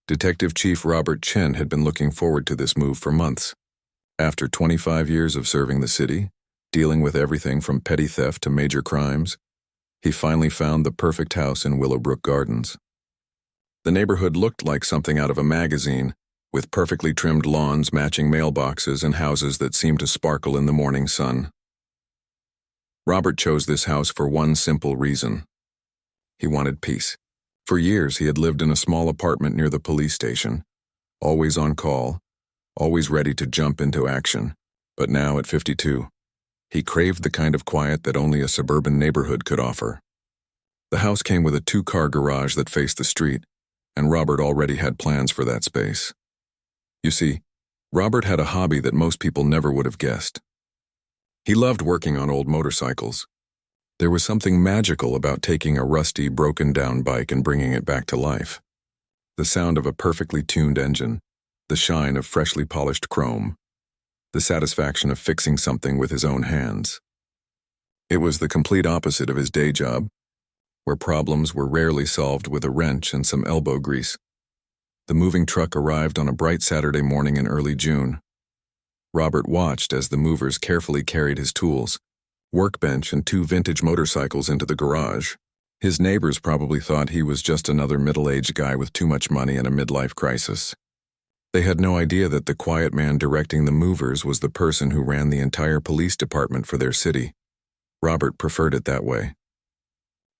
Detective Chief Robert Chen had been looking forward to this move for months. After 25 years of serving the city, dealing with everything from petty theft to major crimes, he finally found the perfect house in Willowbrook Gardens. The neighborhood looked like something out of a magazine, with perfectly trimmed lawns matching mailboxes and houses that seemed to sparkle in the morning sun. Robert chose this house for one simple reason. He wanted peace. For years, he had lived in a small apartment near the police station, always on call, always ready to jump into action. But now, at 52, he craved the kind of quiet that only a suburban neighborhood could offer. The house came with a 2-car garage that faced the street, and Robert already had plans for that space. You see, Robert had a hobby that most people never would have guessed. He loved working on old motorcycles. There was something magical about taking a rusty, broken-down bike and bringing it back to life. The sound of a perfectly tuned engine, the shine of freshly polished chrome, the satisfaction of fixing something with his own hands. It was the complete opposite of his day job, where problems were rarely solved with a wrench and some elbow grease. The moving truck arrived on a bright Saturday morning in early June. Robert watched as the movers carefully carried his tools, workbench and 2 vintage motorcycles into the garage. His neighbors probably thought he was just another middle-aged guy with too much money and a midlife crisis. They had no idea that the quiet man directing the movers was the person who ran the entire police department for their city. Robert preferred it that way.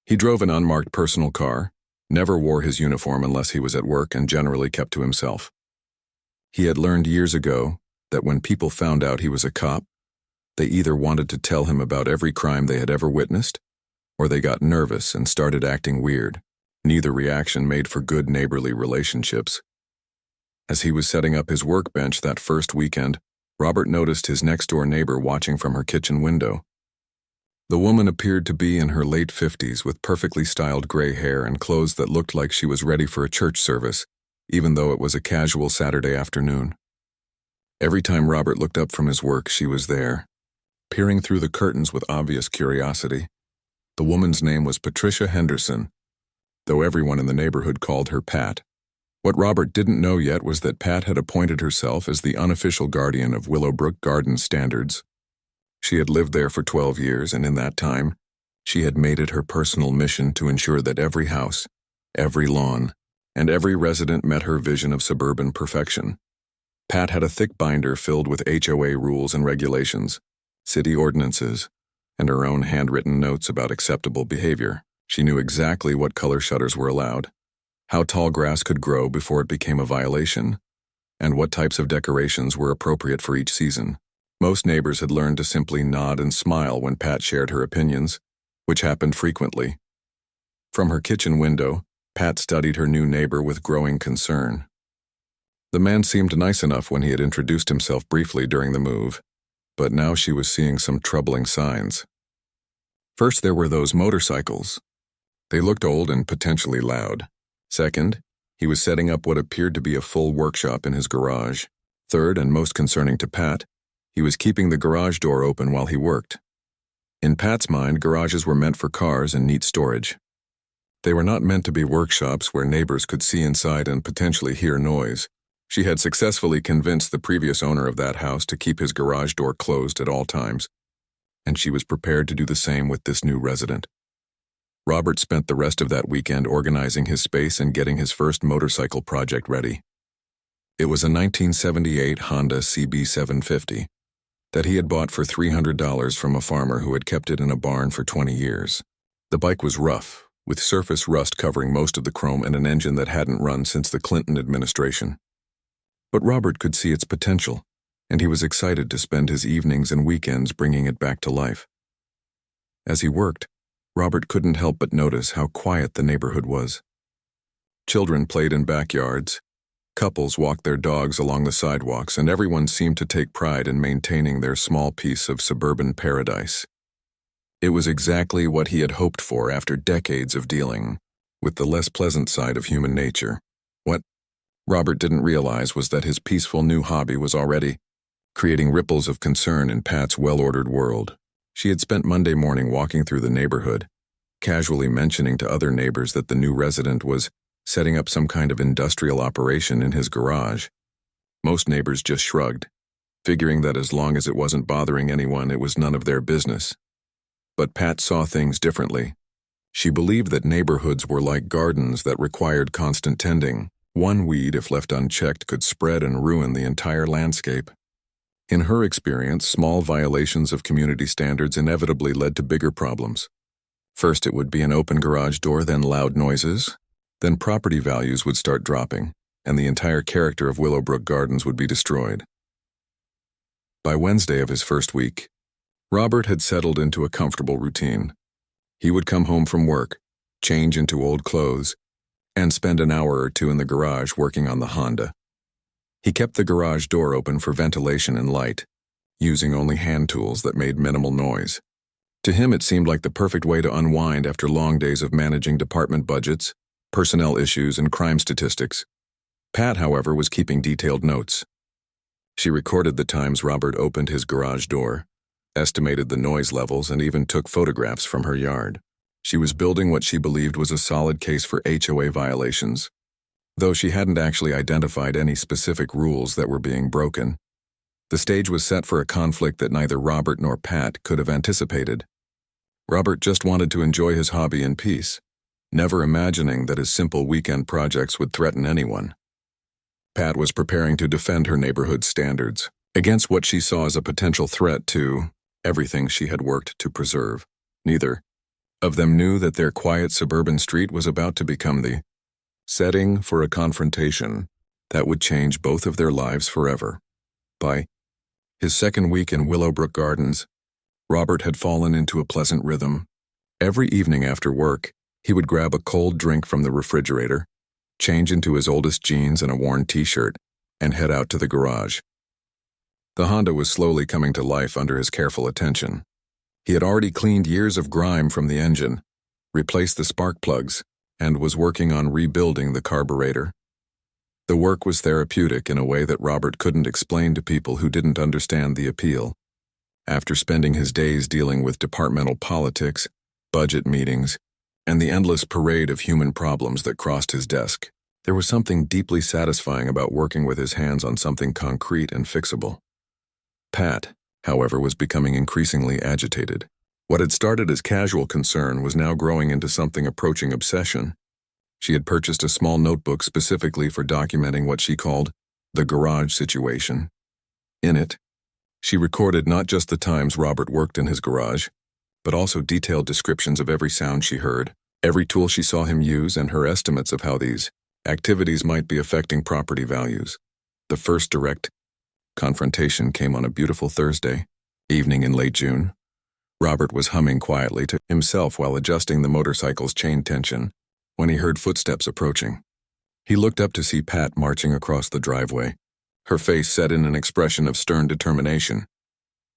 He drove an unmarked personal car, never wore his uniform unless he was at work, and generally kept to himself. He had learned years ago that when people found out he was a cop, they either wanted to tell him about every crime they had ever witnessed, or they got nervous and started acting weird. Neither reaction made for good neighborly relationships. As he was setting up his workbench that first weekend, Robert noticed his next-door neighbor watching from her kitchen window. The woman appeared to be in her late 50s with perfectly styled gray hair and clothes that looked like she was ready for a church service, even though it was a casual Saturday afternoon. Every time Robert looked up from his work, she was there, peering through the curtains with obvious curiosity. The woman's name was Patricia Henderson, though everyone in the neighborhood called her Pat. What Robert didn't know yet was that Pat had appointed herself as the unofficial guardian of Willowbrook Gardens standards. She had lived there for 12 years, and in that time, she had made it her personal mission to ensure that every house, every lawn, and every resident met her vision of suburban perfection. Pat had a thick binder filled with HOA rules and regulations, city ordinances, and her own handwritten notes about acceptable behavior. She knew exactly what color shutters were allowed, how tall grass could grow before it became a violation, and what types of decorations were appropriate for each season. Most neighbors had learned to simply nod and smile when Pat shared her opinions, which happened frequently. From her kitchen window, Pat studied her new neighbor with growing concern. The man seemed nice enough when he had introduced himself briefly during the move, but now she was seeing some troubling signs. First, there were those motorcycles. They looked old and potentially loud. Second, he was setting up what appeared to be a full workshop in his garage. Third, and most concerning to Pat, he was keeping the garage door open while he worked. In Pat's mind, garages were meant for cars and neat storage. They were not meant to be workshops where neighbors could see inside and potentially hear noise. She had successfully convinced the previous owner of that house to keep his garage door closed at all times, and she was prepared to do the same with this new resident. Robert spent the rest of that weekend organizing his space and getting his first motorcycle project ready. It was a 1978 Honda CB750 that he had bought for $300 from a farmer who had kept it in a barn for 20 years. The bike was rough, with surface rust covering most of the chrome and an engine that hadn't run since the Clinton administration. But Robert could see its potential, and he was excited to spend his evenings and weekends bringing it back to life. As he worked, Robert couldn't help but notice how quiet the neighborhood was. Children played in backyards, couples walked their dogs along the sidewalks, and everyone seemed to take pride in maintaining their small piece of suburban paradise. It was exactly what he had hoped for after decades of dealing with the less pleasant side of human nature. What Robert didn't realize was that his peaceful new hobby was already creating ripples of concern in Pat's well-ordered world. She had spent Monday morning walking through the neighborhood, casually mentioning to other neighbors that the new resident was setting up some kind of industrial operation in his garage. Most neighbors just shrugged, figuring that as long as it wasn't bothering anyone, it was none of their business. But Pat saw things differently. She believed that neighborhoods were like gardens that required constant tending. One weed, if left unchecked, could spread and ruin the entire landscape. In her experience, small violations of community standards inevitably led to bigger problems. First, it would be an open garage door, then loud noises. Then property values would start dropping, and the entire character of Willowbrook Gardens would be destroyed. By Wednesday of his first week, Robert had settled into a comfortable routine. He would come home from work, change into old clothes, and spend an hour or two in the garage working on the Honda. He kept the garage door open for ventilation and light, using only hand tools that made minimal noise. To him, it seemed like the perfect way to unwind after long days of managing department budgets, personnel issues, and crime statistics. Pat, however, was keeping detailed notes. She recorded the times Robert opened his garage door, estimated the noise levels, and even took photographs from her yard. She was building what she believed was a solid case for HOA violations, though she hadn't actually identified any specific rules that were being broken. The stage was set for a conflict that neither Robert nor Pat could have anticipated. Robert just wanted to enjoy his hobby in peace, never imagining that his simple weekend projects would threaten anyone. Pat was preparing to defend her neighborhood's standards against what she saw as a potential threat to everything she had worked to preserve. Neither of them knew that their quiet suburban street was about to become the setting for a confrontation that would change both of their lives forever. By his second week in Willowbrook Gardens, Robert had fallen into a pleasant rhythm. Every evening after work, he would grab a cold drink from the refrigerator, change into his oldest jeans and a worn t-shirt, and head out to the garage. The Honda was slowly coming to life under his careful attention. He had already cleaned years of grime from the engine, replaced the spark plugs, and was working on rebuilding the carburetor. The work was therapeutic in a way that Robert couldn't explain to people who didn't understand the appeal. After spending his days dealing with departmental politics, budget meetings, and the endless parade of human problems that crossed his desk, there was something deeply satisfying about working with his hands on something concrete and fixable. Pat, however, was becoming increasingly agitated. What had started as casual concern was now growing into something approaching obsession. She had purchased a small notebook specifically for documenting what she called the garage situation. In it, she recorded not just the times Robert worked in his garage, but also detailed descriptions of every sound she heard, every tool she saw him use, and her estimates of how these activities might be affecting property values. The first direct confrontation came on a beautiful Thursday evening in late June. Robert was humming quietly to himself while adjusting the motorcycle's chain tension when he heard footsteps approaching. He looked up to see Pat marching across the driveway, her face set in an expression of stern determination.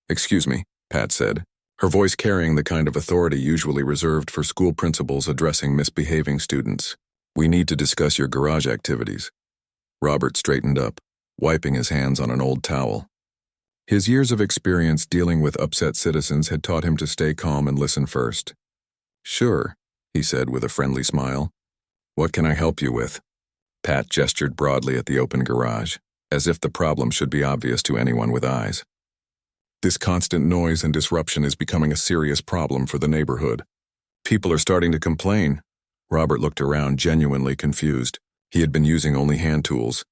"Excuse me," Pat said, her voice carrying the kind of authority usually reserved for school principals addressing misbehaving students. "We need to discuss your garage activities." Robert straightened up, wiping his hands on an old towel. His years of experience dealing with upset citizens had taught him to stay calm and listen first. "Sure," he said with a friendly smile. "What can I help you with?" Pat gestured broadly at the open garage, as if the problem should be obvious to anyone with eyes. "This constant noise and disruption is becoming a serious problem for the neighborhood. People are starting to complain." Robert looked around, genuinely confused. He had been using only hand tools,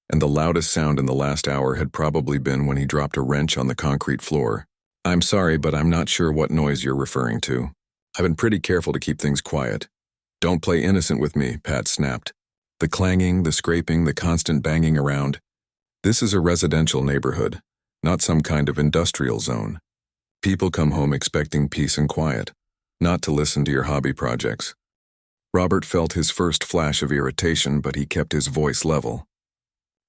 and the loudest sound in the last hour had probably been when he dropped a wrench on the concrete floor. "I'm sorry, but I'm not sure what noise you're referring to. I've been pretty careful to keep things quiet." "Don't play innocent with me," Pat snapped. "The clanging, the scraping, the constant banging around. This is a residential neighborhood, not some kind of industrial zone. People come home expecting peace and quiet, not to listen to your hobby projects." Robert felt his first flash of irritation, but he kept his voice level.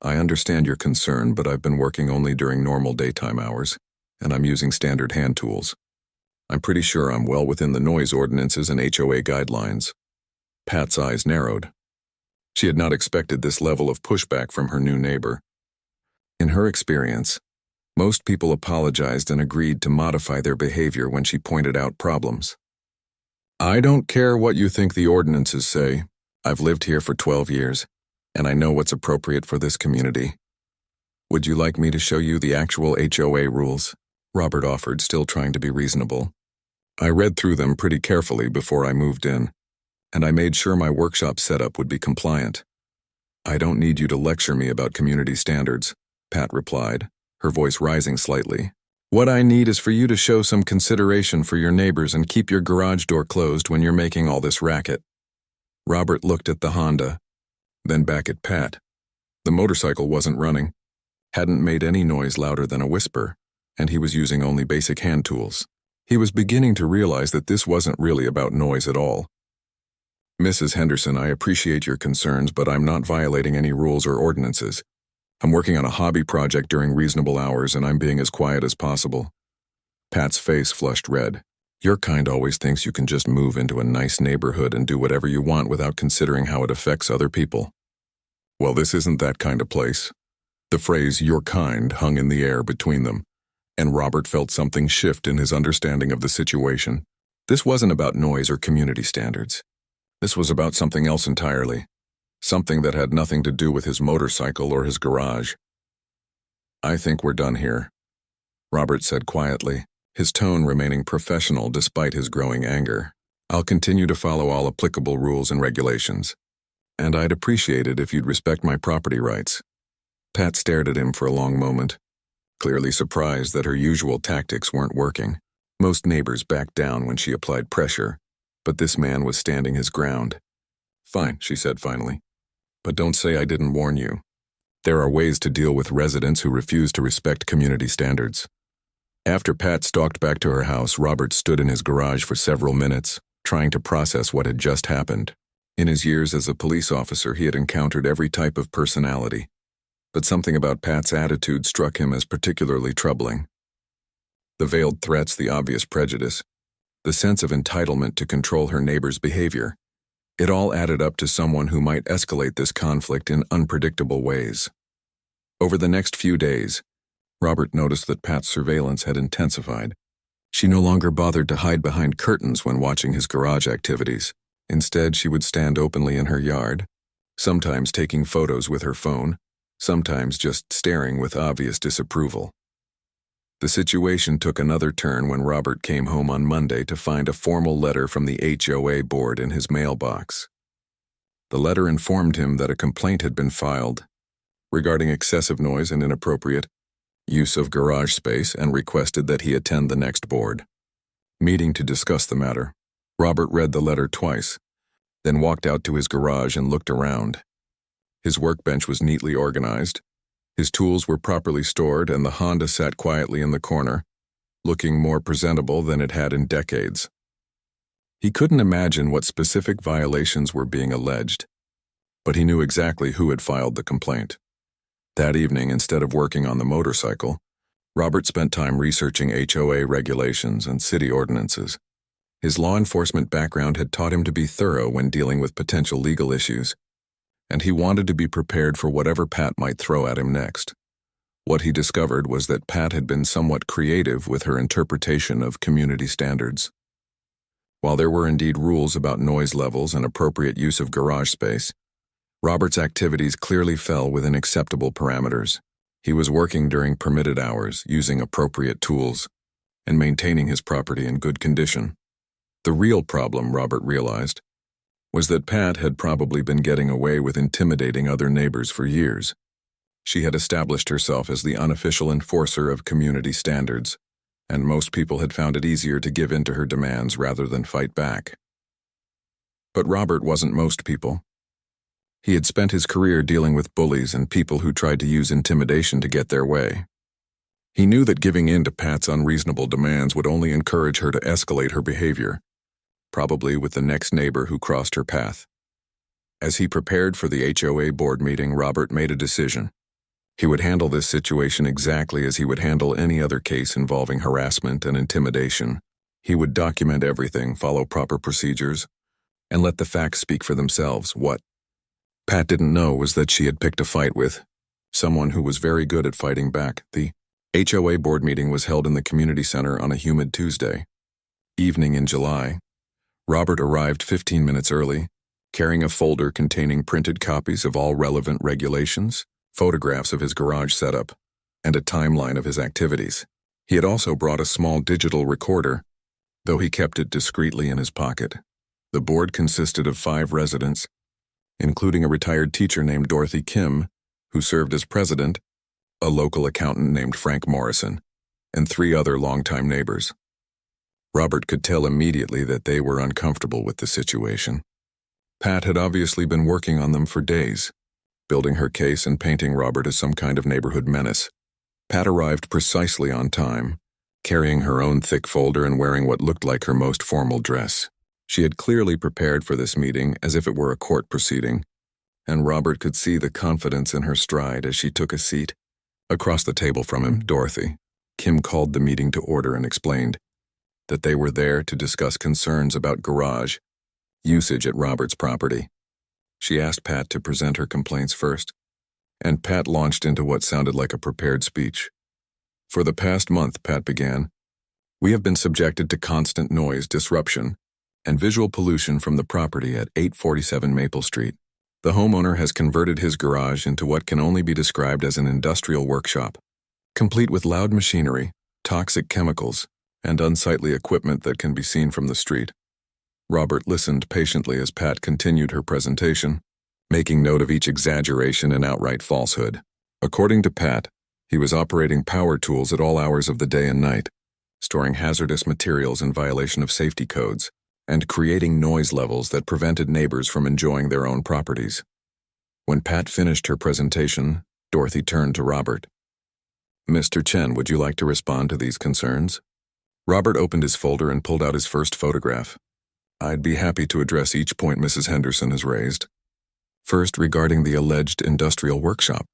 "I understand your concern, but I've been working only during normal daytime hours, and I'm using standard hand tools. I'm pretty sure I'm well within the noise ordinances and HOA guidelines." Pat's eyes narrowed. She had not expected this level of pushback from her new neighbor. In her experience, most people apologized and agreed to modify their behavior when she pointed out problems. "I don't care what you think the ordinances say. I've lived here for 12 years, and I know what's appropriate for this community. Would you like me to show you the actual HOA rules? Robert offered, still trying to be reasonable. I read through them pretty carefully before I moved in, and I made sure my workshop setup would be compliant. I don't need you to lecture me about community standards, Pat replied, her voice rising slightly. What I need is for you to show some consideration for your neighbors and keep your garage door closed when you're making all this racket. Robert looked at the Honda, then back at Pat. The motorcycle wasn't running, hadn't made any noise louder than a whisper, and he was using only basic hand tools. He was beginning to realize that this wasn't really about noise at all. Mrs. Henderson, I appreciate your concerns, but I'm not violating any rules or ordinances. I'm working on a hobby project during reasonable hours, and I'm being as quiet as possible. Pat's face flushed red. Your kind always thinks you can just move into a nice neighborhood and do whatever you want without considering how it affects other people. Well, this isn't that kind of place. The phrase, your kind, hung in the air between them, and Robert felt something shift in his understanding of the situation. This wasn't about noise or community standards. This was about something else entirely. Something that had nothing to do with his motorcycle or his garage. I think we're done here, Robert said quietly, his tone remaining professional despite his growing anger. I'll continue to follow all applicable rules and regulations, and I'd appreciate it if you'd respect my property rights. Pat stared at him for a long moment, clearly surprised that her usual tactics weren't working. Most neighbors backed down when she applied pressure, but this man was standing his ground. Fine, she said finally. But don't say I didn't warn you. There are ways to deal with residents who refuse to respect community standards. After Pat stalked back to her house, Robert stood in his garage for several minutes, trying to process what had just happened. In his years as a police officer, he had encountered every type of personality, but something about Pat's attitude struck him as particularly troubling. The veiled threats, the obvious prejudice, the sense of entitlement to control her neighbor's behavior. It all added up to someone who might escalate this conflict in unpredictable ways. Over the next few days, Robert noticed that Pat's surveillance had intensified. She no longer bothered to hide behind curtains when watching his garage activities. Instead, she would stand openly in her yard, sometimes taking photos with her phone, sometimes just staring with obvious disapproval. The situation took another turn when Robert came home on Monday to find a formal letter from the HOA board in his mailbox. The letter informed him that a complaint had been filed regarding excessive noise and inappropriate use of garage space and requested that he attend the next board meeting to discuss the matter. Robert read the letter twice, then walked out to his garage and looked around. His workbench was neatly organized. His tools were properly stored, and the Honda sat quietly in the corner, looking more presentable than it had in decades. He couldn't imagine what specific violations were being alleged, but he knew exactly who had filed the complaint. That evening, instead of working on the motorcycle, Robert spent time researching HOA regulations and city ordinances. His law enforcement background had taught him to be thorough when dealing with potential legal issues, and he wanted to be prepared for whatever Pat might throw at him next. What he discovered was that Pat had been somewhat creative with her interpretation of community standards. While there were indeed rules about noise levels and appropriate use of garage space, Robert's activities clearly fell within acceptable parameters. He was working during permitted hours, using appropriate tools, and maintaining his property in good condition. The real problem, Robert realized, was that Pat had probably been getting away with intimidating other neighbors for years. She had established herself as the unofficial enforcer of community standards, and most people had found it easier to give in to her demands rather than fight back. But Robert wasn't most people. He had spent his career dealing with bullies and people who tried to use intimidation to get their way. He knew that giving in to Pat's unreasonable demands would only encourage her to escalate her behavior, probably with the next neighbor who crossed her path. As he prepared for the HOA board meeting, Robert made a decision. He would handle this situation exactly as he would handle any other case involving harassment and intimidation. He would document everything, follow proper procedures, and let the facts speak for themselves. What Pat didn't know was that she had picked a fight with someone who was very good at fighting back. The HOA board meeting was held in the community center on a humid Tuesday evening in July. Robert arrived 15 minutes early, carrying a folder containing printed copies of all relevant regulations, photographs of his garage setup, and a timeline of his activities. He had also brought a small digital recorder, though he kept it discreetly in his pocket. The board consisted of 5 residents, including a retired teacher named Dorothy Kim, who served as president, a local accountant named Frank Morrison, and 3 other longtime neighbors. Robert could tell immediately that they were uncomfortable with the situation. Pat had obviously been working on them for days, building her case and painting Robert as some kind of neighborhood menace. Pat arrived precisely on time, carrying her own thick folder and wearing what looked like her most formal dress. She had clearly prepared for this meeting as if it were a court proceeding, and Robert could see the confidence in her stride as she took a seat. Across the table from him, Dorothy, Kim called the meeting to order and explained that they were there to discuss concerns about garage usage at Robert's property. She asked Pat to present her complaints first, and Pat launched into what sounded like a prepared speech. For the past month, Pat began, we have been subjected to constant noise disruption and visual pollution from the property at 847 Maple Street. The homeowner has converted his garage into what can only be described as an industrial workshop, complete with loud machinery, toxic chemicals, and unsightly equipment that can be seen from the street. Robert listened patiently as Pat continued her presentation, making note of each exaggeration and outright falsehood. According to Pat, he was operating power tools at all hours of the day and night, storing hazardous materials in violation of safety codes, and creating noise levels that prevented neighbors from enjoying their own properties. When Pat finished her presentation, Dorothy turned to Robert. Mr. Chen, would you like to respond to these concerns? Robert opened his folder and pulled out his first photograph. I'd be happy to address each point Mrs. Henderson has raised. First, regarding the alleged industrial workshop.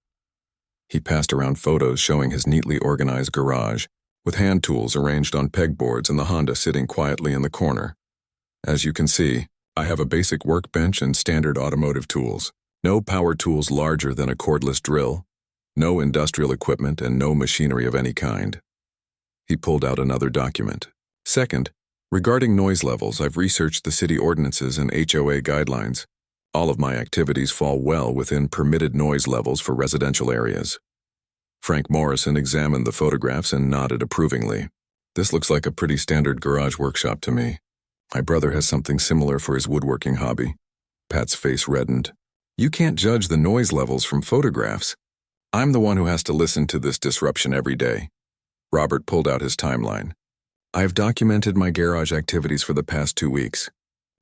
He passed around photos showing his neatly organized garage, with hand tools arranged on pegboards and the Honda sitting quietly in the corner. As you can see, I have a basic workbench and standard automotive tools. No power tools larger than a cordless drill, no industrial equipment, and no machinery of any kind. He pulled out another document. Second, regarding noise levels, I've researched the city ordinances and HOA guidelines. All of my activities fall well within permitted noise levels for residential areas. Frank Morrison examined the photographs and nodded approvingly. This looks like a pretty standard garage workshop to me. My brother has something similar for his woodworking hobby. Pat's face reddened. You can't judge the noise levels from photographs. I'm the one who has to listen to this disruption every day. Robert pulled out his timeline. I have documented my garage activities for the past 2 weeks.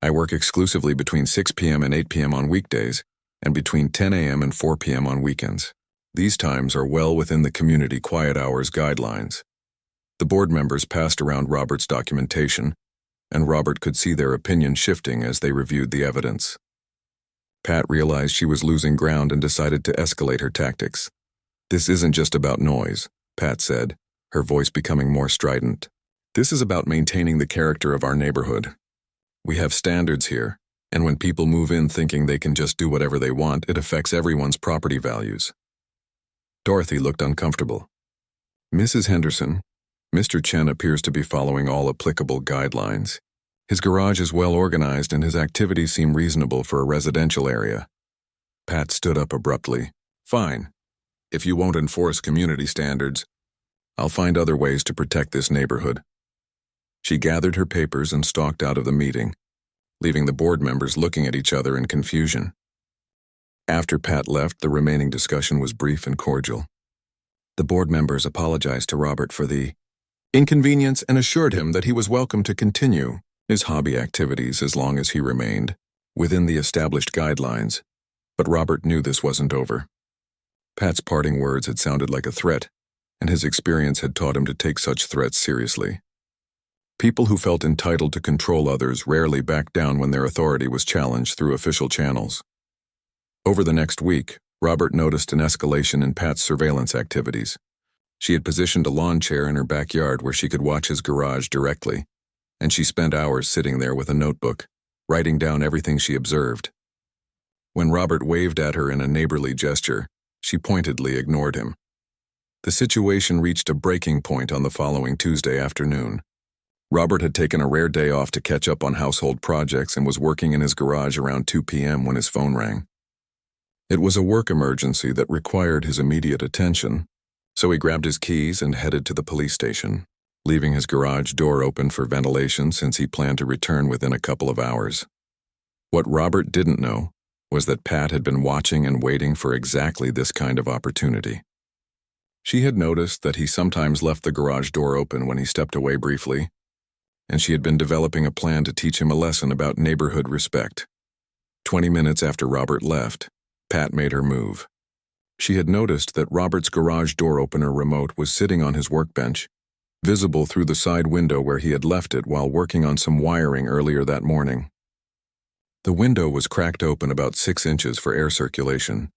I work exclusively between 6 p.m. and 8 p.m. on weekdays, and between 10 a.m. and 4 p.m. on weekends. These times are well within the community quiet hours guidelines. The board members passed around Robert's documentation, and Robert could see their opinion shifting as they reviewed the evidence. Pat realized she was losing ground and decided to escalate her tactics. This isn't just about noise, Pat said, her voice becoming more strident. This is about maintaining the character of our neighborhood. We have standards here, and when people move in thinking they can just do whatever they want, it affects everyone's property values. Dorothy looked uncomfortable. Mrs. Henderson, Mr. Chen appears to be following all applicable guidelines. His garage is well organized and his activities seem reasonable for a residential area. Pat stood up abruptly. Fine. If you won't enforce community standards, I'll find other ways to protect this neighborhood. She gathered her papers and stalked out of the meeting, leaving the board members looking at each other in confusion. After Pat left, the remaining discussion was brief and cordial. The board members apologized to Robert for the inconvenience and assured him that he was welcome to continue his hobby activities as long as he remained within the established guidelines. But Robert knew this wasn't over. Pat's parting words had sounded like a threat, and his experience had taught him to take such threats seriously. People who felt entitled to control others rarely backed down when their authority was challenged through official channels. Over the next week, Robert noticed an escalation in Pat's surveillance activities. She had positioned a lawn chair in her backyard where she could watch his garage directly, and she spent hours sitting there with a notebook, writing down everything she observed. When Robert waved at her in a neighborly gesture, she pointedly ignored him. The situation reached a breaking point on the following Tuesday afternoon. Robert had taken a rare day off to catch up on household projects and was working in his garage around 2 p.m. when his phone rang. It was a work emergency that required his immediate attention, so he grabbed his keys and headed to the police station, leaving his garage door open for ventilation since he planned to return within a couple of hours. What Robert didn't know was that Pat had been watching and waiting for exactly this kind of opportunity. She had noticed that he sometimes left the garage door open when he stepped away briefly, and she had been developing a plan to teach him a lesson about neighborhood respect. 20 minutes after Robert left, Pat made her move. She had noticed that Robert's garage door opener remote was sitting on his workbench, visible through the side window where he had left it while working on some wiring earlier that morning. The window was cracked open about 6 inches for air circulation.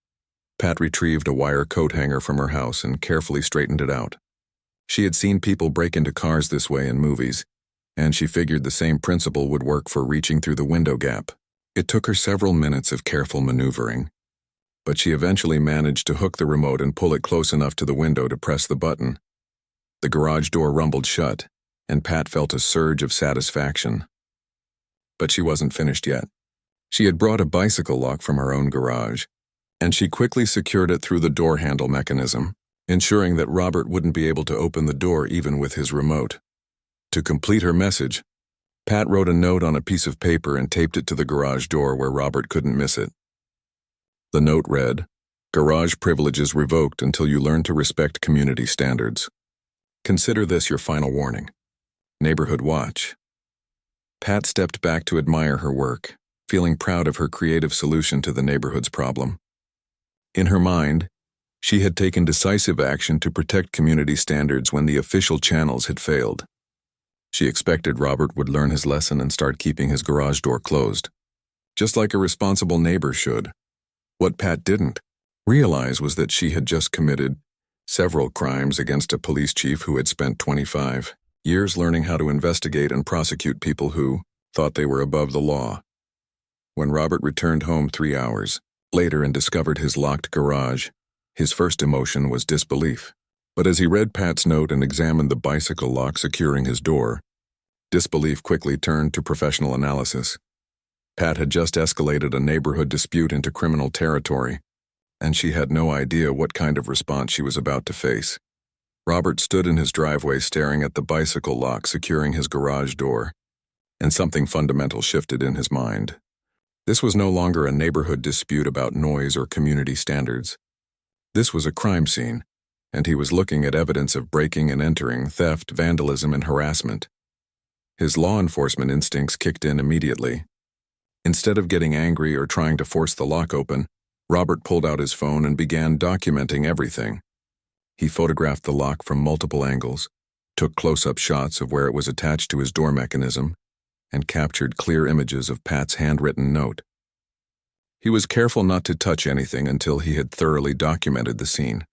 Pat retrieved a wire coat hanger from her house and carefully straightened it out. She had seen people break into cars this way in movies, and she figured the same principle would work for reaching through the window gap. It took her several minutes of careful maneuvering, but she eventually managed to hook the remote and pull it close enough to the window to press the button. The garage door rumbled shut, and Pat felt a surge of satisfaction. But she wasn't finished yet. She had brought a bicycle lock from her own garage, and she quickly secured it through the door handle mechanism, ensuring that Robert wouldn't be able to open the door even with his remote. To complete her message, Pat wrote a note on a piece of paper and taped it to the garage door where Robert couldn't miss it. The note read, "Garage privileges revoked until you learn to respect community standards. Consider this your final warning. Neighborhood watch." Pat stepped back to admire her work, feeling proud of her creative solution to the neighborhood's problem. In her mind, she had taken decisive action to protect community standards when the official channels had failed. She expected Robert would learn his lesson and start keeping his garage door closed, just like a responsible neighbor should. What Pat didn't realize was that she had just committed several crimes against a police chief who had spent 25 years learning how to investigate and prosecute people who thought they were above the law. When Robert returned home 3 hours later and discovered his locked garage, his first emotion was disbelief. But as he read Pat's note and examined the bicycle lock securing his door, disbelief quickly turned to professional analysis. Pat had just escalated a neighborhood dispute into criminal territory, and she had no idea what kind of response she was about to face. Robert stood in his driveway staring at the bicycle lock securing his garage door, and something fundamental shifted in his mind. This was no longer a neighborhood dispute about noise or community standards. This was a crime scene, and he was looking at evidence of breaking and entering, theft, vandalism, and harassment. His law enforcement instincts kicked in immediately. Instead of getting angry or trying to force the lock open, Robert pulled out his phone and began documenting everything. He photographed the lock from multiple angles, took close-up shots of where it was attached to his door mechanism, and captured clear images of Pat's handwritten note. He was careful not to touch anything until he had thoroughly documented the scene.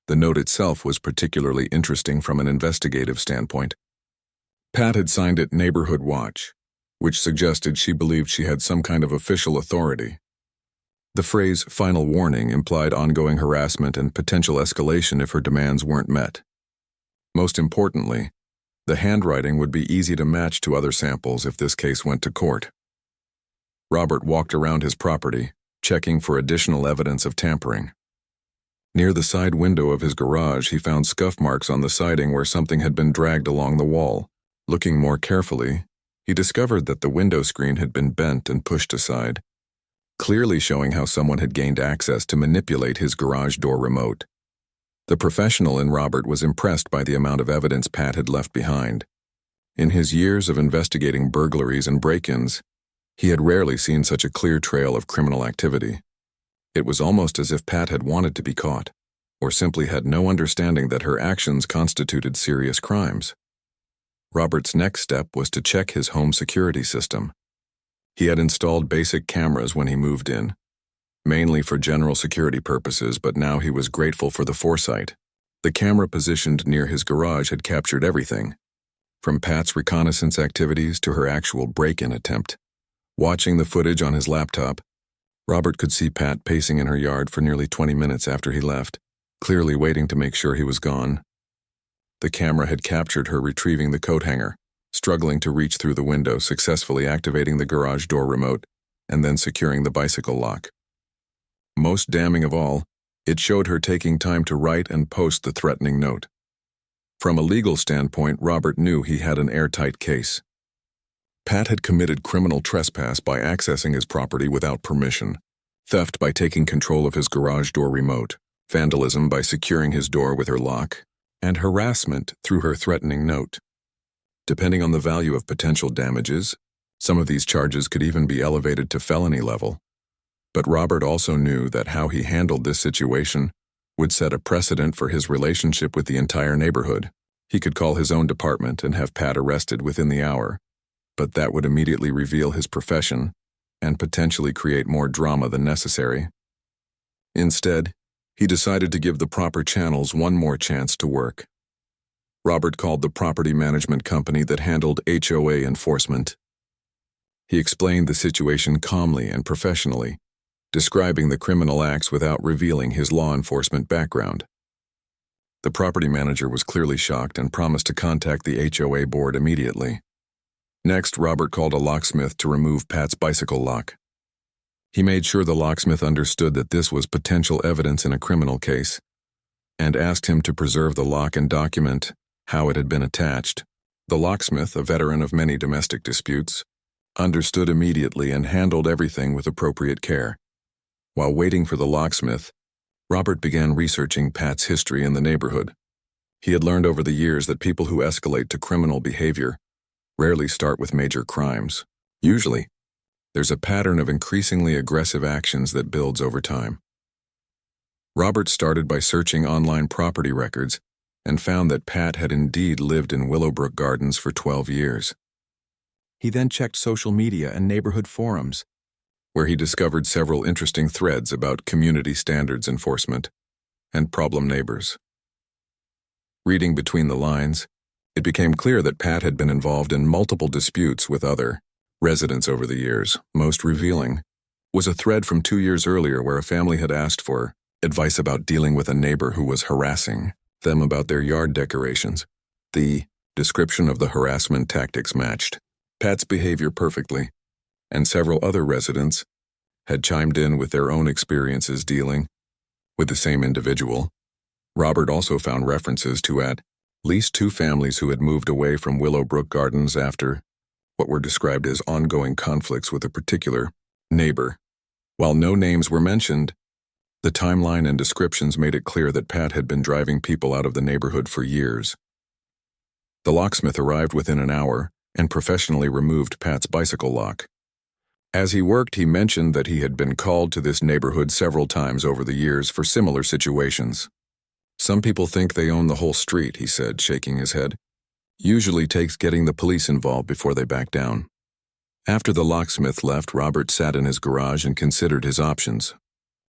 The note itself was particularly interesting from an investigative standpoint. Pat had signed it Neighborhood Watch, which suggested she believed she had some kind of official authority. The phrase final warning implied ongoing harassment and potential escalation if her demands weren't met. Most importantly, the handwriting would be easy to match to other samples if this case went to court. Robert walked around his property, checking for additional evidence of tampering. Near the side window of his garage, he found scuff marks on the siding where something had been dragged along the wall. Looking more carefully, he discovered that the window screen had been bent and pushed aside, clearly showing how someone had gained access to manipulate his garage door remote. The professional in Robert was impressed by the amount of evidence Pat had left behind. In his years of investigating burglaries and break-ins, he had rarely seen such a clear trail of criminal activity. It was almost as if Pat had wanted to be caught, or simply had no understanding that her actions constituted serious crimes. Robert's next step was to check his home security system. He had installed basic cameras when he moved in, mainly for general security purposes, but now he was grateful for the foresight. The camera positioned near his garage had captured everything, from Pat's reconnaissance activities to her actual break-in attempt. Watching the footage on his laptop, Robert could see Pat pacing in her yard for nearly 20 minutes after he left, clearly waiting to make sure he was gone. The camera had captured her retrieving the coat hanger, struggling to reach through the window, successfully activating the garage door remote, and then securing the bicycle lock. Most damning of all, it showed her taking time to write and post the threatening note. From a legal standpoint, Robert knew he had an airtight case. Pat had committed criminal trespass by accessing his property without permission, theft by taking control of his garage door remote, vandalism by securing his door with her lock, and harassment through her threatening note. Depending on the value of potential damages, some of these charges could even be elevated to felony level. But Robert also knew that how he handled this situation would set a precedent for his relationship with the entire neighborhood. He could call his own department and have Pat arrested within the hour, but that would immediately reveal his profession and potentially create more drama than necessary. Instead, he decided to give the proper channels one more chance to work. Robert called the property management company that handled HOA enforcement. He explained the situation calmly and professionally, describing the criminal acts without revealing his law enforcement background. The property manager was clearly shocked and promised to contact the HOA board immediately. Next, Robert called a locksmith to remove Pat's bicycle lock. He made sure the locksmith understood that this was potential evidence in a criminal case, and asked him to preserve the lock and document how it had been attached. The locksmith, a veteran of many domestic disputes, understood immediately and handled everything with appropriate care. While waiting for the locksmith, Robert began researching Pat's history in the neighborhood. He had learned over the years that people who escalate to criminal behavior rarely start with major crimes. Usually, there's a pattern of increasingly aggressive actions that builds over time. Robert started by searching online property records and found that Pat had indeed lived in Willowbrook Gardens for 12 years. He then checked social media and neighborhood forums, where he discovered several interesting threads about community standards enforcement and problem neighbors. Reading between the lines, it became clear that Pat had been involved in multiple disputes with other residents over the years. Most revealing was a thread from 2 years earlier where a family had asked for advice about dealing with a neighbor who was harassing them about their yard decorations. The description of the harassment tactics matched Pat's behavior perfectly, and several other residents had chimed in with their own experiences dealing with the same individual. Robert also found references to at least 2 families who had moved away from Willowbrook Gardens after what were described as ongoing conflicts with a particular neighbor. While no names were mentioned, the timeline and descriptions made it clear that Pat had been driving people out of the neighborhood for years. The locksmith arrived within an hour and professionally removed Pat's bicycle lock. As he worked, he mentioned that he had been called to this neighborhood several times over the years for similar situations. "Some people think they own the whole street," he said, shaking his head. "Usually takes getting the police involved before they back down." After the locksmith left, Robert sat in his garage and considered his options.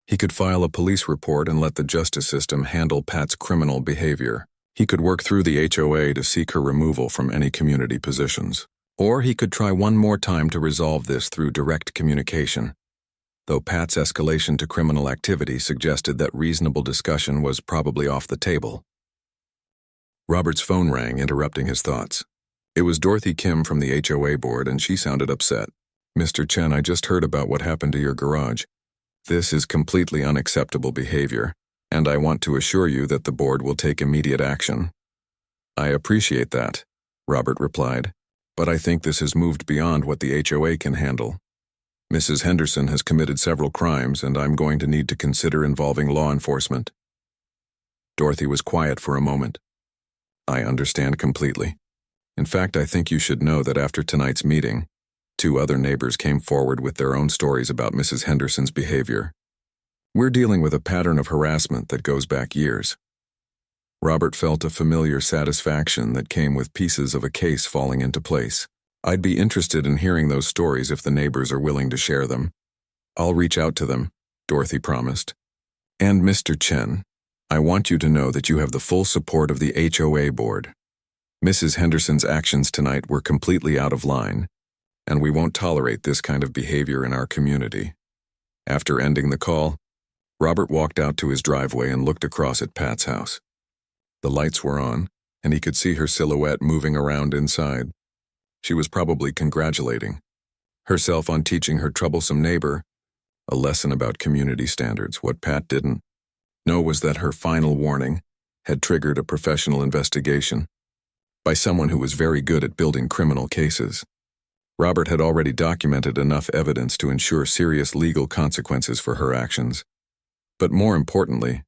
He could file a police report and let the justice system handle Pat's criminal behavior. He could work through the HOA to seek her removal from any community positions. Or he could try one more time to resolve this through direct communication, though Pat's escalation to criminal activity suggested that reasonable discussion was probably off the table. Robert's phone rang, interrupting his thoughts. It was Dorothy Kim from the HOA board, and she sounded upset. "Mr. Chen, I just heard about what happened to your garage. This is completely unacceptable behavior, and I want to assure you that the board will take immediate action." "I appreciate that," Robert replied, "but I think this has moved beyond what the HOA can handle. Mrs. Henderson has committed several crimes, and I'm going to need to consider involving law enforcement." Dorothy was quiet for a moment. "I understand completely. In fact, I think you should know that after tonight's meeting, 2 other neighbors came forward with their own stories about Mrs. Henderson's behavior. We're dealing with a pattern of harassment that goes back years." Robert felt a familiar satisfaction that came with pieces of a case falling into place. "I'd be interested in hearing those stories if the neighbors are willing to share them." "I'll reach out to them," Dorothy promised. "And Mr. Chen, I want you to know that you have the full support of the HOA board. Mrs. Henderson's actions tonight were completely out of line, and we won't tolerate this kind of behavior in our community." After ending the call, Robert walked out to his driveway and looked across at Pat's house. The lights were on, and he could see her silhouette moving around inside. She was probably congratulating herself on teaching her troublesome neighbor a lesson about community standards. What Pat didn't know was that her final warning had triggered a professional investigation by someone who was very good at building criminal cases. Robert had already documented enough evidence to ensure serious legal consequences for her actions. But more importantly,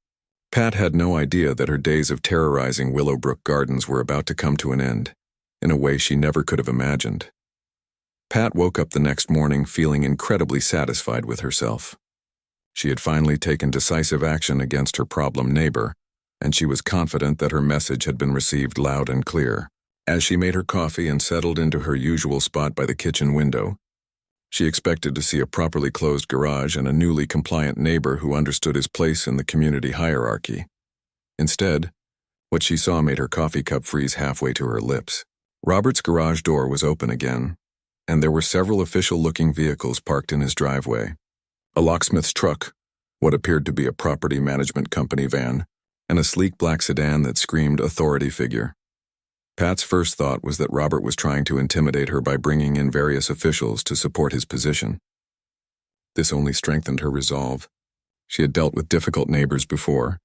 Pat had no idea that her days of terrorizing Willowbrook Gardens were about to come to an end, in a way she never could have imagined. Pat woke up the next morning feeling incredibly satisfied with herself. She had finally taken decisive action against her problem neighbor, and she was confident that her message had been received loud and clear. As she made her coffee and settled into her usual spot by the kitchen window, she expected to see a properly closed garage and a newly compliant neighbor who understood his place in the community hierarchy. Instead, what she saw made her coffee cup freeze halfway to her lips. Robert's garage door was open again, and there were several official-looking vehicles parked in his driveway. A locksmith's truck, what appeared to be a property management company van, and a sleek black sedan that screamed authority figure. Pat's first thought was that Robert was trying to intimidate her by bringing in various officials to support his position. This only strengthened her resolve. She had dealt with difficult neighbors before,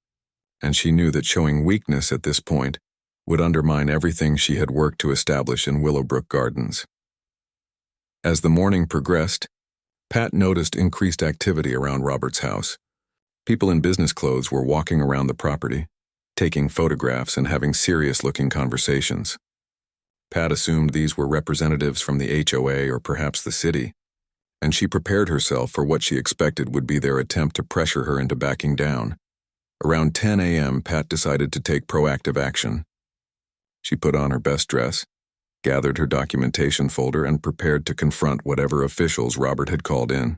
and she knew that showing weakness at this point would undermine everything she had worked to establish in Willowbrook Gardens. As the morning progressed, Pat noticed increased activity around Robert's house. People in business clothes were walking around the property, taking photographs and having serious-looking conversations. Pat assumed these were representatives from the HOA or perhaps the city, and she prepared herself for what she expected would be their attempt to pressure her into backing down. Around 10 a.m., Pat decided to take proactive action. She put on her best dress, gathered her documentation folder, and prepared to confront whatever officials Robert had called in.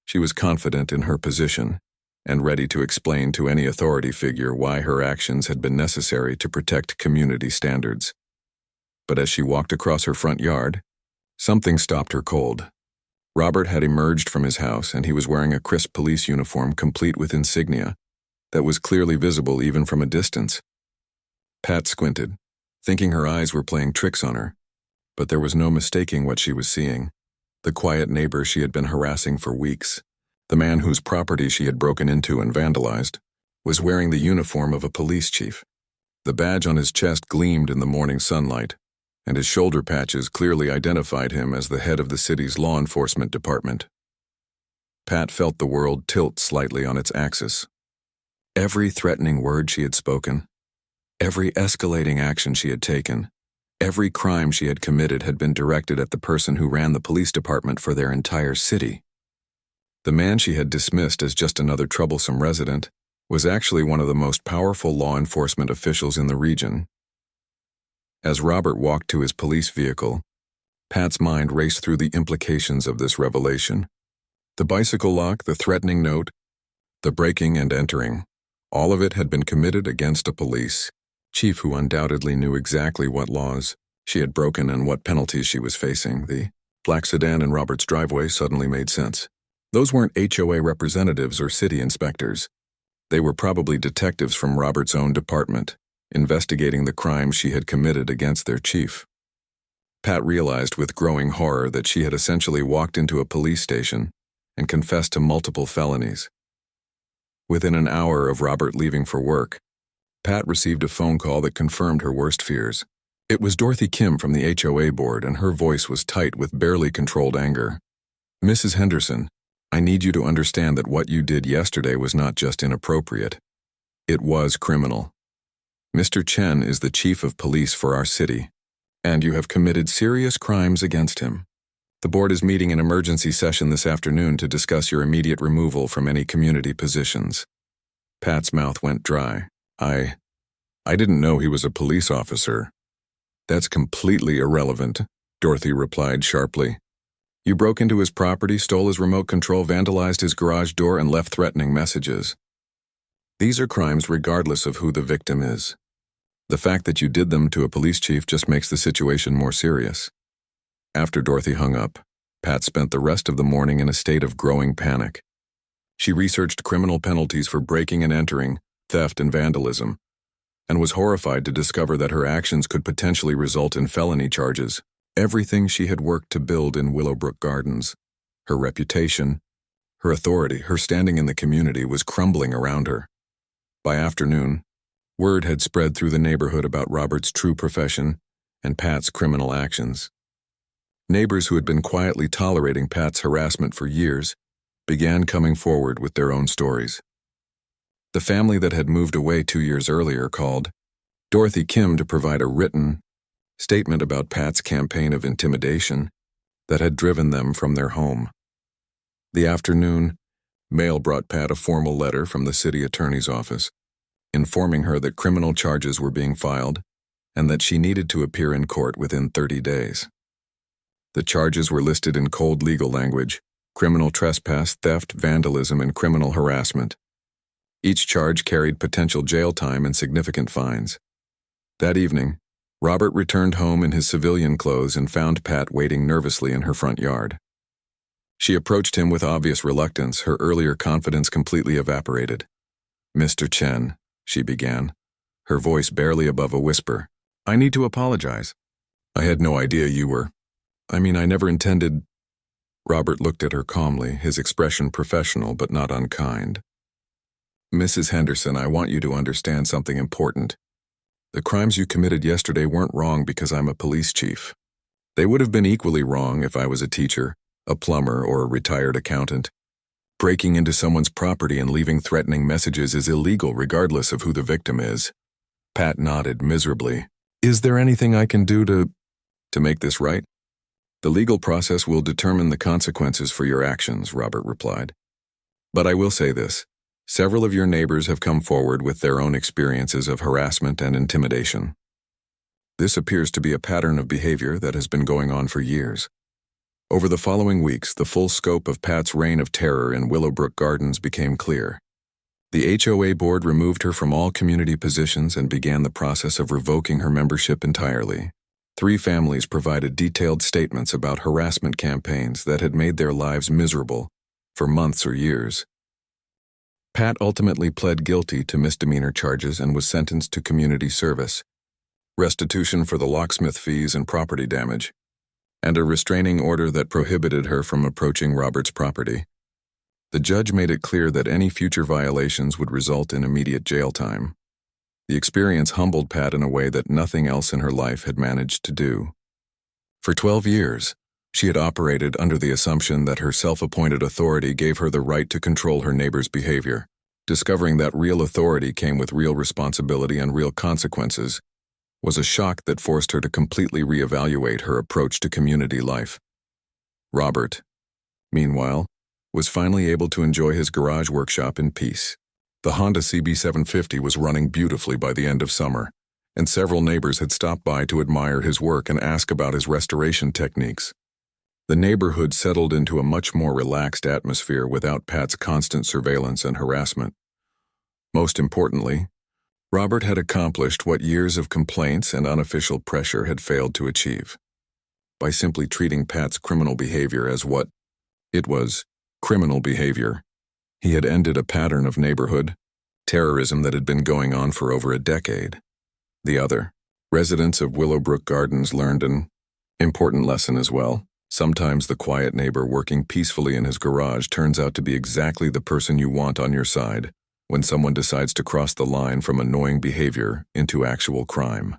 She was confident in her position and ready to explain to any authority figure why her actions had been necessary to protect community standards. But as she walked across her front yard, something stopped her cold. Robert had emerged from his house, and he was wearing a crisp police uniform complete with insignia that was clearly visible even from a distance. Pat squinted, thinking her eyes were playing tricks on her, but there was no mistaking what she was seeing. The quiet neighbor she had been harassing for weeks, the man whose property she had broken into and vandalized, was wearing the uniform of a police chief. The badge on his chest gleamed in the morning sunlight, and his shoulder patches clearly identified him as the head of the city's law enforcement department. Pat felt the world tilt slightly on its axis. Every threatening word she had spoken, every escalating action she had taken, every crime she had committed had been directed at the person who ran the police department for their entire city. The man she had dismissed as just another troublesome resident was actually one of the most powerful law enforcement officials in the region. As Robert walked to his police vehicle, Pat's mind raced through the implications of this revelation. The bicycle lock, the threatening note, the breaking and entering, all of it had been committed against a police chief who undoubtedly knew exactly what laws she had broken and what penalties she was facing. The black sedan in Robert's driveway suddenly made sense. Those weren't HOA representatives or city inspectors. They were probably detectives from Robert's own department, investigating the crimes she had committed against their chief. Pat realized with growing horror that she had essentially walked into a police station and confessed to multiple felonies. Within an hour of Robert leaving for work, Pat received a phone call that confirmed her worst fears. It was Dorothy Kim from the HOA board, and her voice was tight with barely controlled anger. "Mrs. Henderson, I need you to understand that what you did yesterday was not just inappropriate. It was criminal. Mr. Chen is the chief of police for our city, and you have committed serious crimes against him. The board is meeting an emergency session this afternoon to discuss your immediate removal from any community positions." Pat's mouth went dry. I didn't know he was a police officer." "That's completely irrelevant," Dorothy replied sharply. "You broke into his property, stole his remote control, vandalized his garage door, and left threatening messages. These are crimes regardless of who the victim is. The fact that you did them to a police chief just makes the situation more serious." After Dorothy hung up, Pat spent the rest of the morning in a state of growing panic. She researched criminal penalties for breaking and entering, theft, and vandalism, and was horrified to discover that her actions could potentially result in felony charges. Everything she had worked to build in Willowbrook Gardens, her reputation, her authority, her standing in the community was crumbling around her. By afternoon, word had spread through the neighborhood about Robert's true profession and Pat's criminal actions. Neighbors who had been quietly tolerating Pat's harassment for years began coming forward with their own stories. The family that had moved away 2 years earlier called Dorothy Kim to provide a written statement about Pat's campaign of intimidation that had driven them from their home. The afternoon, mail brought Pat a formal letter from the city attorney's office, informing her that criminal charges were being filed and that she needed to appear in court within 30 days. The charges were listed in cold legal language: criminal trespass, theft, vandalism, and criminal harassment. Each charge carried potential jail time and significant fines. That evening, Robert returned home in his civilian clothes and found Pat waiting nervously in her front yard. She approached him with obvious reluctance, her earlier confidence completely evaporated. "Mr. Chen," she began, her voice barely above a whisper, "I need to apologize. I had no idea you were. I never intended." Robert looked at her calmly, his expression professional but not unkind. "Mrs. Henderson, I want you to understand something important. The crimes you committed yesterday weren't wrong because I'm a police chief. They would have been equally wrong if I was a teacher, a plumber, or a retired accountant. Breaking into someone's property and leaving threatening messages is illegal regardless of who the victim is." Pat nodded miserably. "Is there anything I can do to make this right?" "The legal process will determine the consequences for your actions," Robert replied. "But I will say this. Several of your neighbors have come forward with their own experiences of harassment and intimidation. This appears to be a pattern of behavior that has been going on for years." Over the following weeks, the full scope of Pat's reign of terror in Willowbrook Gardens became clear. The HOA board removed her from all community positions and began the process of revoking her membership entirely. 3 families provided detailed statements about harassment campaigns that had made their lives miserable for months or years. Pat ultimately pled guilty to misdemeanor charges and was sentenced to community service, restitution for the locksmith fees and property damage, and a restraining order that prohibited her from approaching Robert's property. The judge made it clear that any future violations would result in immediate jail time. The experience humbled Pat in a way that nothing else in her life had managed to do. For 12 years, she had operated under the assumption that her self-appointed authority gave her the right to control her neighbor's behavior. Discovering that real authority came with real responsibility and real consequences was a shock that forced her to completely reevaluate her approach to community life. Robert, meanwhile, was finally able to enjoy his garage workshop in peace. The Honda CB750 was running beautifully by the end of summer, and several neighbors had stopped by to admire his work and ask about his restoration techniques. The neighborhood settled into a much more relaxed atmosphere without Pat's constant surveillance and harassment. Most importantly, Robert had accomplished what years of complaints and unofficial pressure had failed to achieve. By simply treating Pat's criminal behavior as what it was, criminal behavior, he had ended a pattern of neighborhood terrorism that had been going on for over a decade. The other residents of Willowbrook Gardens learned an important lesson as well. Sometimes the quiet neighbor working peacefully in his garage turns out to be exactly the person you want on your side when someone decides to cross the line from annoying behavior into actual crime.